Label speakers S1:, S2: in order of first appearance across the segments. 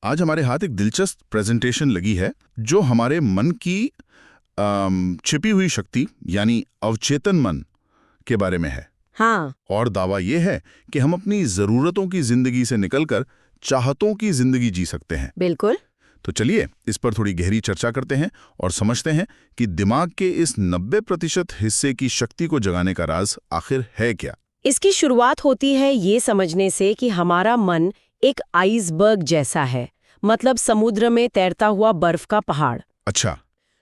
S1: आज हमारे हाथ एक दिलचस्प प्रेजेंटेशन लगी है जो हमारे मन की छिपी हुई शक्ति यानी अवचेतन मन के बारे में है।
S2: हाँ।
S1: और दावा यह है कि हम अपनी जरूरतों की जिंदगी से निकलकर चाहतों की जिंदगी जी सकते हैं।
S2: बिल्कुल।
S1: तो चलिए इस पर थोड़ी गहरी चर्चा करते हैं और समझते हैं कि दिमाग के इस 90% हिस्से की शक्ति को जगाने का राज आखिर है क्या।
S2: इसकी शुरुआत होती है ये समझने से कि हमारा मन एक आइसबर्ग जैसा है, मतलब समुद्र में तैरता हुआ बर्फ का पहाड़।
S1: अच्छा।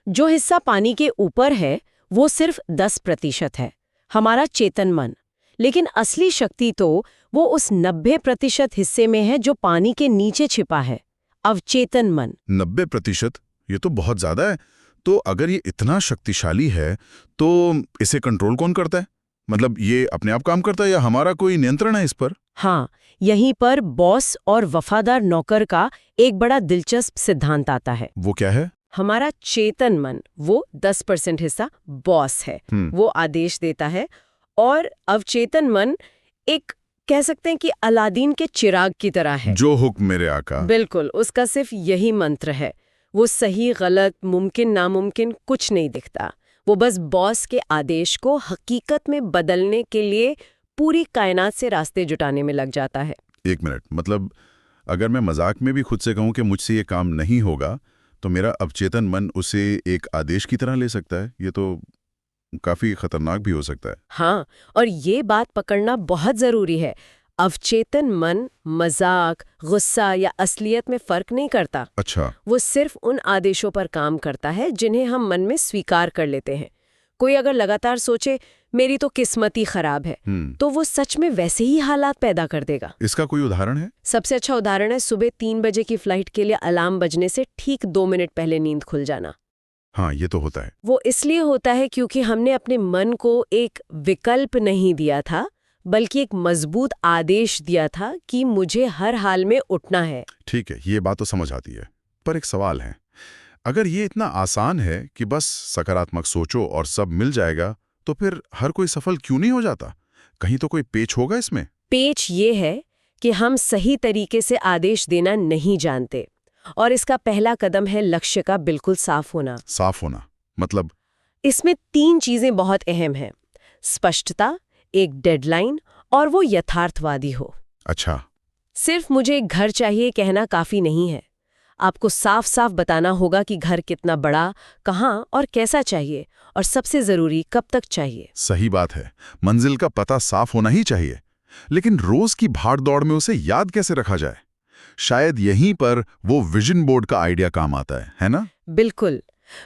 S2: जो हिस्सा पानी के ऊपर है वो सिर्फ 10% है, हमारा चेतन मन। लेकिन असली शक्ति तो वो उस 90% हिस्से में है जो पानी के नीचे छिपा है, अवचेतन मन।
S1: 90%? ये तो बहुत ज्यादा है। तो अगर ये इतना शक्तिशाली है तो इसे कंट्रोल कौन करता है? मतलब ये अपने आप काम करता है या हमारा कोई नियंत्रण है इस पर?
S2: हाँ, यहीं पर बॉस और वफादार नौकर का एक बड़ा दिलचस्प सिद्धांत आता है।
S1: वो क्या है?
S2: हमारा चेतन मन, वो 10% हिस्सा बॉस है, वो आदेश देता है। और अवचेतन मन एक कह सकते हैं कि अलादीन के चिराग की तरह है।
S1: जो हुक्म मेरे आका।
S2: बिल्कुल, उसका सिर्फ यही मंत्र है। वो सही गलत मुमकिन नामुमकिन कुछ नहीं दिखता। वो बस बॉस के आदेश को हकीकत में बदलने के लिए पूरी कायनात से रास्ते जुटाने में लग जाता है।
S1: एक मिनट, मतलब अगर मैं मजाक में भी खुद से कहूं कि मुझसे ये काम नहीं होगा तो मेरा अवचेतन मन उसे एक आदेश की तरह ले सकता है। ये तो काफी खतरनाक भी हो सकता है।
S2: हाँ, और ये बात पकड़ना बहुत जरूरी है। अवचेतन मन मजाक, गुस्सा या असलियत में फर्क नहीं करता।
S1: अच्छा।
S2: वो सिर्फ उन आदेशों पर काम करता है जिन्हें हम मन में स्वीकार कर लेते हैं। कोई अगर लगातार सोचे मेरी तो किस्मत ही खराब है, तो वो सच में वैसे ही हालात पैदा कर देगा।
S1: इसका कोई उदाहरण है?
S2: सबसे अच्छा उदाहरण है सुबह 3 बजे की फ्लाइट के लिए अलार्म बजने से ठीक 2 मिनट पहले नींद खुल जाना।
S1: हाँ, ये तो होता है।
S2: वो इसलिए होता है क्योंकि हमने अपने मन को एक विकल्प नहीं दिया था, बल्कि एक मजबूत आदेश दिया था कि मुझे हर हाल में उठना है।
S1: ठीक है, ये बात तो समझ आती है। पर एक सवाल है, अगर ये इतना आसान है कि बस सकारात्मक सोचो और सब मिल जाएगा, तो फिर हर कोई सफल क्यों नहीं हो जाता? कहीं तो कोई पेच होगा इसमें।
S2: पेच ये है कि हम सही तरीके से आदेश देना नहीं जानते, और इसका पहला कदम है लक्ष्य का बिल्कुल साफ होना।
S1: साफ होना मतलब?
S2: इसमें 3 चीजें बहुत अहम हैं: स्पष्टता, एक डेडलाइन, और वो यथार्थवादी हो।
S1: अच्छा।
S2: सिर्फ मुझे एक घर चाहिए कहना काफी नहीं है। आपको साफ साफ बताना होगा कि घर कितना बड़ा, कहाँ और कैसा चाहिए, और सबसे जरूरी कब तक चाहिए।
S1: सही बात है, मंजिल का पता साफ होना ही चाहिए। लेकिन रोज की भाग दौड़ में उसे याद कैसे रखा जाए? शायद यहीं पर वो विजन बोर्ड का आइडिया काम आता है ना?
S2: बिल्कुल।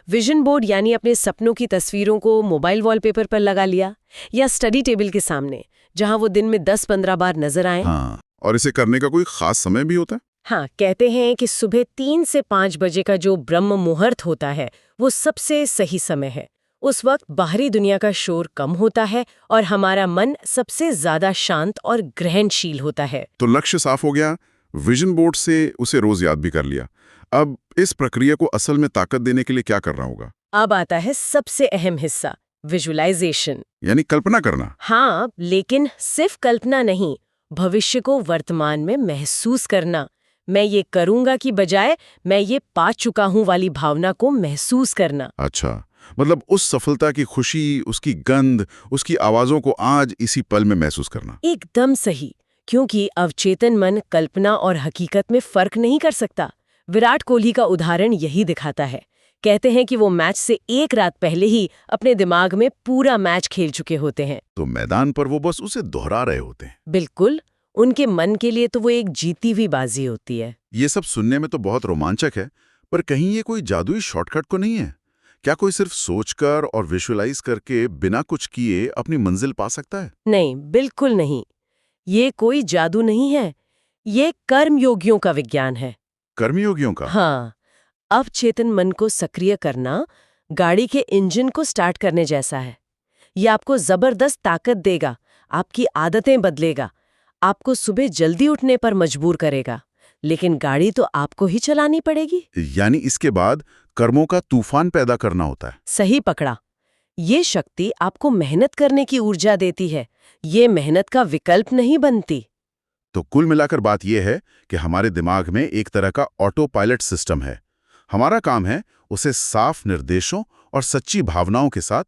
S2: विजन बोर्ड यानी अपने सपनों की तस्वीरों को मोबाइल वॉलपेपर पर लगा लिया, या स्टडी टेबल के सामने, जहां वो दिन में 10-15 बार नजर आए।
S1: हाँ, और इसे करने का कोई खास समय भी होता है?
S2: हाँ, कहते हैं कि सुबह 3 से 5 बजे का जो ब्रह्म मुहूर्त होता है वो सबसे सही समय है। उस वक्त बाहरी दुनिया का शोर कम होता है और हमारा मन सबसे ज्यादा शांत और ग्रहणशील होता है।
S1: तो लक्ष्य साफ हो गया, विजन बोर्ड से उसे रोज याद भी कर लिया। अब इस प्रक्रिया को असल में ताकत देने के लिए क्या करना होगा?
S2: अब आता है सबसे अहम हिस्सा, विजुअलाइजेशन,
S1: यानी कल्पना करना।
S2: हाँ, लेकिन सिर्फ कल्पना नहीं, भविष्य को वर्तमान में महसूस करना। मैं ये करूंगा की बजाय मैं ये पा चुका हूं वाली भावना को महसूस करना।
S1: अच्छा, मतलब उस सफलता की खुशी, उसकी गंध, उसकी आवाजों को आज इसी पल में महसूस करना।
S2: एकदम सही, क्योंकि अवचेतन मन कल्पना और हकीकत में फर्क नहीं कर सकता। विराट कोहली का उदाहरण यही दिखाता है। कहते हैं कि वो मैच से एक रात पहले ही अपने दिमाग में पूरा मैच खेल चुके होते हैं।
S1: तो मैदान पर वो बस उसे दोहरा रहे होते हैं।
S2: बिल्कुल, उनके मन के लिए तो वो एक जीती हुई बाजी होती है।
S1: ये सब सुनने में तो बहुत रोमांचक है, पर कहीं ये कोई जादुई शॉर्टकट तो नहीं है? क्या कोई सिर्फ सोचकर और विजुअलाइज करके बिना कुछ किए अपनी मंजिल पा सकता है?
S2: नहीं, बिल्कुल नहीं। ये कोई जादू नहीं है, ये कर्मयोगियों का विज्ञान है।
S1: कर्मयोगियों का?
S2: हाँ, अवचेतन मन को सक्रिय करना गाड़ी के इंजन को स्टार्ट करने जैसा है। ये आपको जबरदस्त ताकत देगा, आपकी आदतें बदलेगा, आपको सुबह जल्दी उठने पर मजबूर करेगा, लेकिन गाड़ी तो आपको ही चलानी पड़ेगी।
S1: यानी इसके बाद कर्मों का तूफान पैदा करना होता है।
S2: सही पकड़ा। ये शक्ति आपको मेहनत करने की ऊर्जा देती है, ये मेहनत का विकल्प नहीं बनती।
S1: तो कुल मिलाकर बात यह है कि हमारे दिमाग में एक तरह का ऑटो पायलट सिस्टम है। हमारा काम है उसे साफ निर्देशों और सच्ची भावनाओं के साथ